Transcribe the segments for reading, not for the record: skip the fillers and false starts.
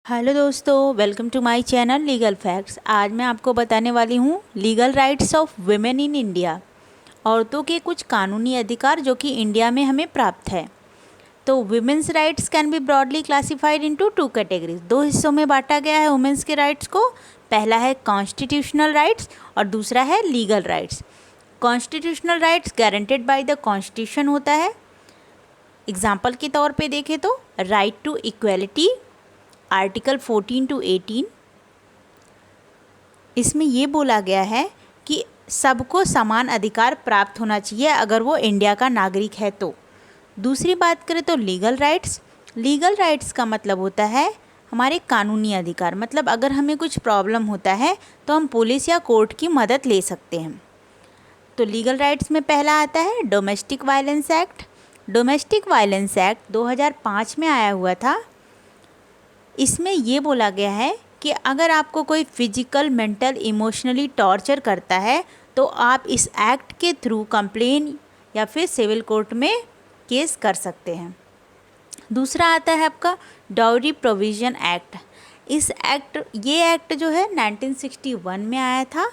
Hello दोस्तों, welcome to my channel legal facts. आज मैं आपको बताने वाली हूँ legal rights of women in India. औरतों के कुछ कानूनी अधिकार जो कि इंडिया में हमें प्राप्त है। तो women's rights can be broadly classified into two categories. दो हिस्सों में बांटा गया है वुमेन्स के राइट्स को। पहला है कॉन्स्टिट्यूशनल राइट्स और दूसरा है legal rights. Constitutional rights guaranteed by the constitution होता है। एग्जाम्पल के तौर पे देखें तो right to equality, article 14 to 18। इसमें ये बोला गया है कि सबको समान अधिकार प्राप्त होना चाहिए अगर वो इंडिया का नागरिक है तो। दूसरी बात करें तो लीगल राइट्स। लीगल राइट्स का मतलब होता है हमारे कानूनी अधिकार। मतलब अगर हमें कुछ प्रॉब्लम होता है तो हम पुलिस या कोर्ट की मदद ले सकते हैं। तो लीगल राइट्स में पहला आता है domestic violence act. Domestic violence act 2005 में आया हुआ था। इसमें ये बोला गया है कि अगर आपको कोई फिजिकल, मेंटल, इमोशनली टॉर्चर करता है तो आप इस एक्ट के थ्रू कंप्लेन या फिर सिविल कोर्ट में केस कर सकते हैं। दूसरा आता है आपका डाउरी प्रोविज़न एक्ट। ये एक्ट जो है 1961 में आया था।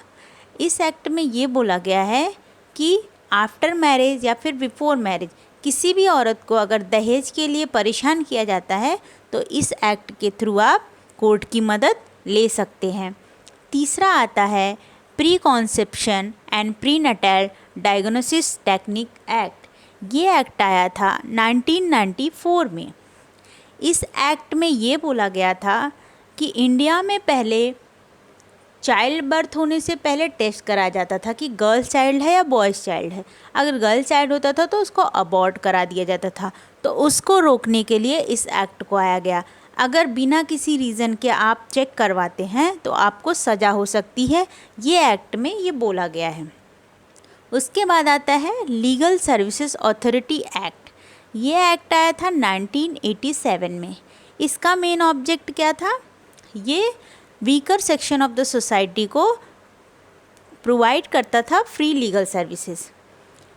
इस एक्ट में ये बोला गया है कि आफ्टर मैरिज या फिर बिफोर मैरिज किसी भी औरत को अगर दहेज के लिए परेशान किया जाता है तो इस एक्ट के थ्रू आप कोर्ट की मदद ले सकते हैं। तीसरा आता है pre conception and pre Nuttall diagnosis technique act. ये एक्ट आया था 1994 में। इस एक्ट में ये बोला गया था कि इंडिया में पहले चाइल्ड बर्थ होने से पहले टेस्ट कराया जाता था कि गर्ल्स चाइल्ड है या बॉयज़ चाइल्ड है। अगर गर्ल चाइल्ड होता था तो उसको अबॉर्ट करा दिया जाता था। तो उसको रोकने के लिए इस एक्ट को आया गया। अगर बिना किसी रीज़न के आप चेक करवाते हैं तो आपको सज़ा हो सकती है। ये एक्ट में ये बोला गया है। उसके बाद आता है लीगल सर्विसेज अथॉरिटी एक्ट। ये एक्ट आया था 1987 में। इसका मेन ऑब्जेक्ट क्या था? ये weaker section of the society को प्रोवाइड करता था फ्री लीगल सर्विसेज।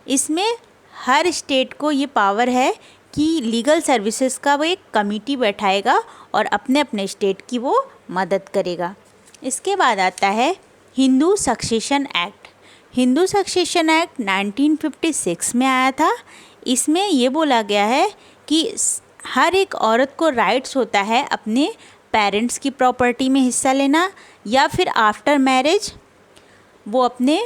इसमें हर स्टेट को ये पावर है कि लीगल सर्विसेज का वो एक कमेटी बैठाएगा और अपने अपने स्टेट की वो मदद करेगा। इसके बाद आता है Hindu succession act. Hindu succession act 1956 में आया था। इसमें ये बोला गया है कि हर एक औरत को राइट्स होता है अपने पेरेंट्स की प्रॉपर्टी में हिस्सा लेना या फिर आफ्टर मैरिज वो अपने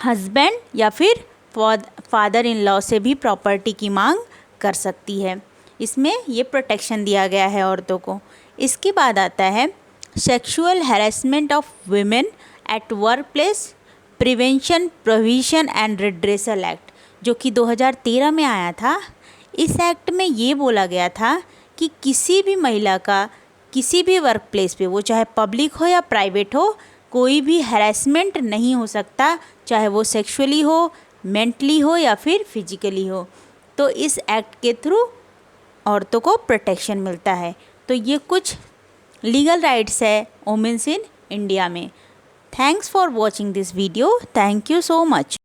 हस्बैंड या फिर फादर इन लॉ से भी प्रॉपर्टी की मांग कर सकती है। इसमें ये प्रोटेक्शन दिया गया है औरतों को। इसके बाद आता है sexual harassment of women at work place prevention provision and redressal act, जो कि 2013 में आया था। इस एक्ट में ये बोला गया था कि किसी भी महिला का किसी भी वर्क प्लेस पे, वो चाहे पब्लिक हो या प्राइवेट हो, कोई भी हैरेसमेंट नहीं हो सकता, चाहे वो सेक्सुअली हो, मेंटली हो या फिर फिजिकली हो। तो इस एक्ट के थ्रू औरतों को प्रोटेक्शन मिलता है। तो ये कुछ लीगल राइट्स है वुमेन्स इन इंडिया में। Thanks for watching this video. Thank you so much.